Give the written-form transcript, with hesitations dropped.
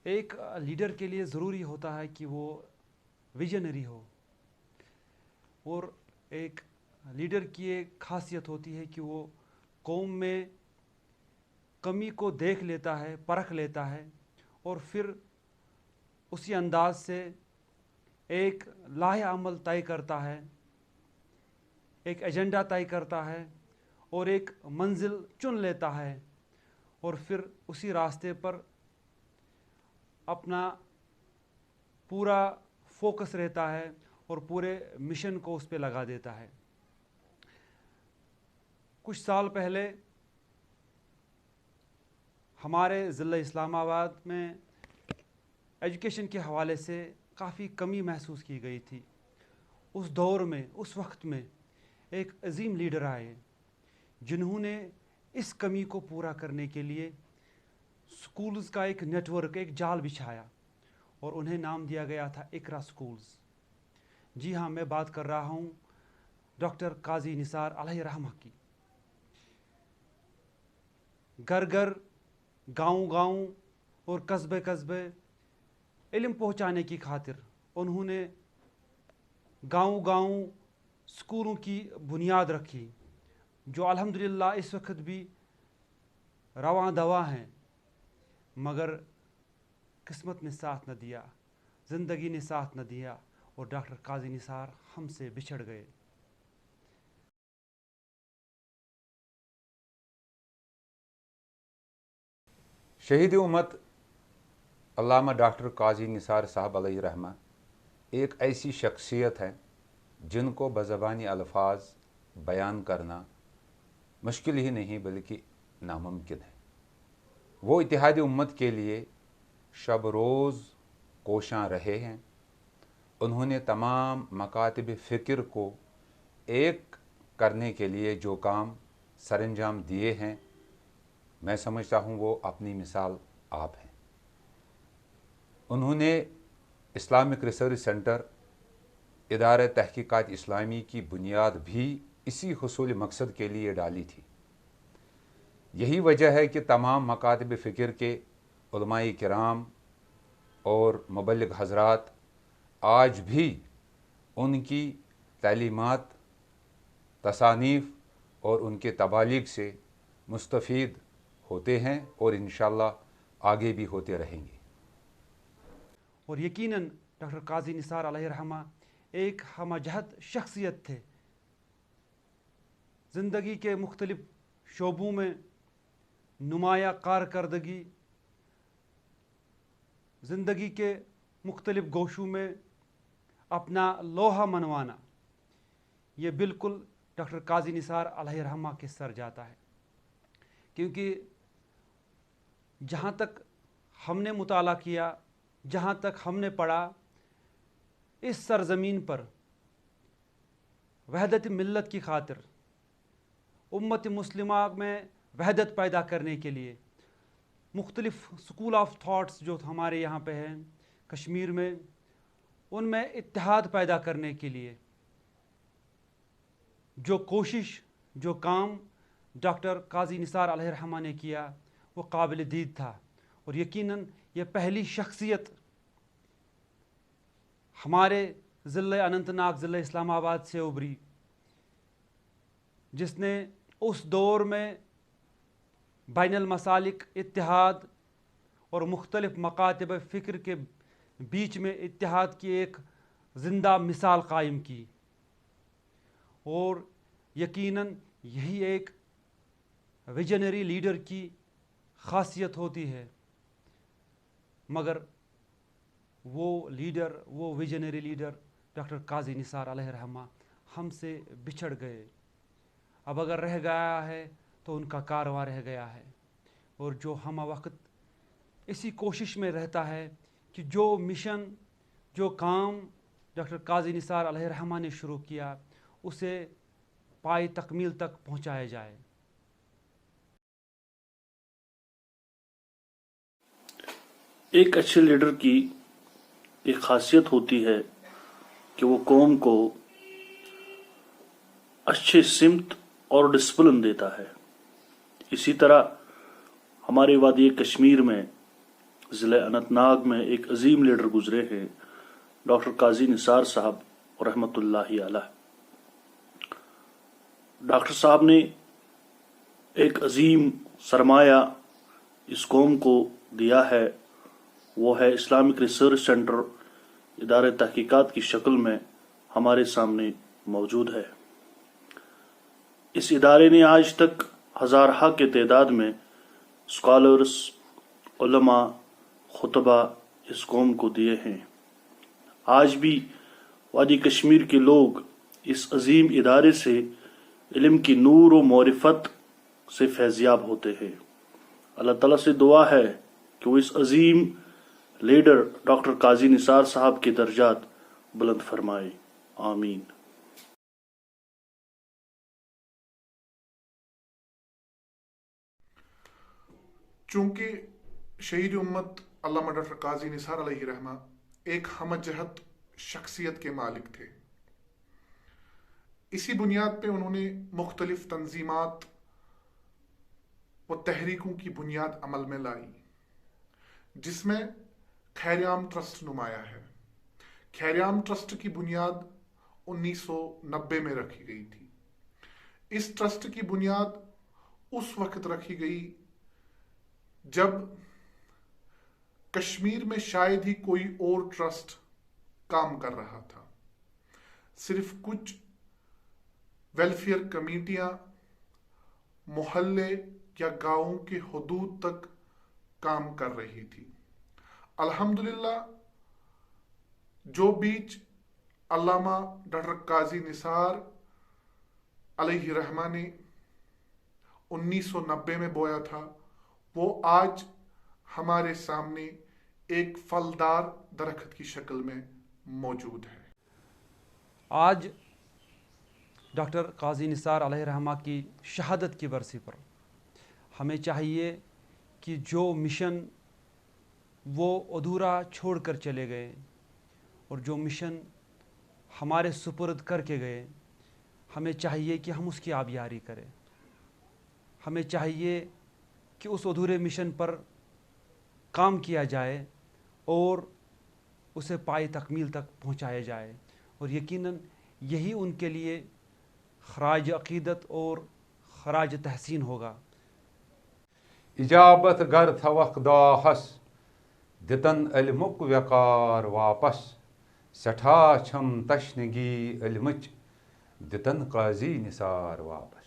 ایک لیڈر کے لیے ضروری ہوتا ہے کہ وہ ویژنری ہو، اور ایک لیڈر کی ایک خاصیت ہوتی ہے کہ وہ قوم میں کمی کو دیکھ لیتا ہے، پرکھ لیتا ہے، اور پھر اسی انداز سے ایک لائحہ عمل طے کرتا ہے، ایک ایجنڈا طے کرتا ہے، اور ایک منزل چن لیتا ہے، اور پھر اسی راستے پر اپنا پورا فوکس رہتا ہے اور پورے مشن کو اس پہ لگا دیتا ہے۔ کچھ سال پہلے ہمارے ضلع اسلام آباد میں ایجوکیشن کے حوالے سے کافی کمی محسوس کی گئی تھی۔ اس دور میں، اس وقت میں ایک عظیم لیڈر آئے جنہوں نے اس کمی کو پورا کرنے کے لیے سکولز کا ایک نیٹ ورک، ایک جال بچھایا، اور انہیں نام دیا گیا تھا اقرا سکولز۔ جی ہاں، میں بات کر رہا ہوں ڈاکٹر قاضی نثار علیہ رحمہ کی۔ گھر گھر، گاؤں گاؤں اور قصبے قصبے علم پہنچانے کی خاطر انہوں نے گاؤں گاؤں سکولوں کی بنیاد رکھی، جو الحمدللہ اس وقت بھی رواں دواں ہیں، مگر قسمت نے ساتھ نہ دیا، زندگی نے ساتھ نہ دیا، اور ڈاکٹر قاضی نثار ہم سے بچھڑ گئے۔ شہید امت علامہ ڈاکٹر قاضی نثار صاحب علیہ رحمہ ایک ایسی شخصیت ہے جن کو بزبانی الفاظ بیان کرنا مشکل ہی نہیں بلکہ ناممکن ہے۔ وہ اتحاد امت کے لیے شب روز کوشاں رہے ہیں۔ انہوں نے تمام مکاتب فکر کو ایک کرنے کے لیے جو کام سر انجام دیے ہیں، میں سمجھتا ہوں وہ اپنی مثال آپ ہیں۔ انہوں نے اسلامک ریسرچ سینٹر، ادارہ تحقیقات اسلامی کی بنیاد بھی اسی حصول مقصد کے لیے ڈالی تھی۔ یہی وجہ ہے کہ تمام مکاتب فکر کے علماء کرام اور مبلغ حضرات آج بھی ان کی تعلیمات، تصانیف اور ان کے تبالیغ سے مستفید ہوتے ہیں، اور انشاءاللہ آگے بھی ہوتے رہیں گے۔ اور یقیناً ڈاکٹر قاضی نثار علیہ رحمہ ایک ہمہ جہت شخصیت تھے۔ زندگی کے مختلف شعبوں میں نمایاں کارکردگی، زندگی کے مختلف گوشوں میں اپنا لوہا منوانا، یہ بالکل ڈاکٹر قاضی نثار علیہ رحمہ کے سر جاتا ہے، کیونکہ جہاں تک ہم نے مطالعہ کیا، جہاں تک ہم نے پڑھا، اس سرزمین پر وحدت ملت کی خاطر، امت مسلمہ میں وحدت پیدا کرنے کے لیے مختلف سکول آف تھاٹس جو ہمارے یہاں پہ ہیں کشمیر میں، ان میں اتحاد پیدا کرنے کے لیے جو کوشش، جو کام ڈاکٹر قاضی نثار علیہ رحمہ نے کیا، وہ قابل دید تھا۔ اور یقیناً یہ پہلی شخصیت ہمارے ضلع اننت ناگ، ضلع اسلام آباد سے ابھری، جس نے اس دور میں بین المسالک اتحاد اور مختلف مکاتب فکر کے بیچ میں اتحاد کی ایک زندہ مثال قائم کی، اور یقیناً یہی ایک ویژنری لیڈر کی خاصیت ہوتی ہے، مگر وہ لیڈر، وہ ویژنری لیڈر ڈاکٹر قاضی نثار علیہ رحمہ ہم سے بچھڑ گئے۔ اب اگر رہ گیا ہے تو ان کا کارواں رہ گیا ہے، اور جو ہمہ وقت اسی کوشش میں رہتا ہے کہ جو مشن، جو کام ڈاکٹر قاضی نثار علیہ رحمہ نے شروع کیا، اسے پائے تکمیل تک پہنچایا جائے۔ ایک اچھے لیڈر کی ایک خاصیت ہوتی ہے کہ وہ قوم کو اچھے سمت اور ڈسپلن دیتا ہے۔ اسی طرح ہمارے وادی کشمیر میں ضلع اننت ناگ میں ایک عظیم لیڈر گزرے ہیں، ڈاکٹر قاضی نثار صاحب رحمۃ اللہ علیہ۔ ڈاکٹر صاحب نے ایک عظیم سرمایہ اس قوم کو دیا ہے، وہ ہے اسلامک ریسرچ سینٹر، ادارے تحقیقات کی شکل میں ہمارے سامنے موجود ہے۔ اس ادارے نے آج تک ہزارہ کے تعداد میں اسکالرس، علماء، خطبہ اس قوم کو دیے ہیں۔ آج بھی وادی کشمیر کے لوگ اس عظیم ادارے سے علم کی نور و معرفت سے فیضیاب ہوتے ہیں۔ اللہ تعالیٰ سے دعا ہے کہ وہ اس عظیم لیڈر ڈاکٹر قاضی نثار صاحب کے درجات بلند فرمائے، آمین۔ چونکہ شہید امت علامہ ڈاکٹر قاضی نثار علیہ رحمہ ایک ہمہ جہت شخصیت کے مالک تھے، اسی بنیاد پہ انہوں نے مختلف تنظیمات و تحریکوں کی بنیاد عمل میں لائی، جس میں خیریام ٹرسٹ نمایاں ہے۔ خیریام ٹرسٹ کی بنیاد 1990 میں رکھی گئی تھی۔ اس ٹرسٹ کی بنیاد اس وقت رکھی گئی جب کشمیر میں شاید ہی کوئی اور ٹرسٹ کام کر رہا تھا، صرف کچھ ویلفیئر کمیٹیاں محلے یا گاؤں کے حدود تک کام کر رہی تھی۔ الحمدللہ جو بیج علامہ ڈاکٹر قاضی نثار علیہ رحمہ نے 1990 میں بویا تھا، وہ آج ہمارے سامنے ایک پھلدار درخت کی شکل میں موجود ہے۔ آج ڈاکٹر قاضی نثار علیہ رحمہ کی شہادت کی برسی پر ہمیں چاہیے کہ جو مشن وہ ادھورا چھوڑ کر چلے گئے اور جو مشن ہمارے سپرد کر کے گئے، ہمیں چاہیے کہ ہم اس کی آبیاری کریں۔ ہمیں چاہیے کہ اس ادھورے مشن پر کام کیا جائے اور اسے پائے تکمیل تک پہنچایا جائے، اور یقیناً یہی ان کے لیے خراج عقیدت اور خراج تحسین ہوگا۔ اجابت گر تھوک داہس دتن علمک وقار واپس، سٹھا چھم تشنگی علمچ دتن قاضی نثار واپس۔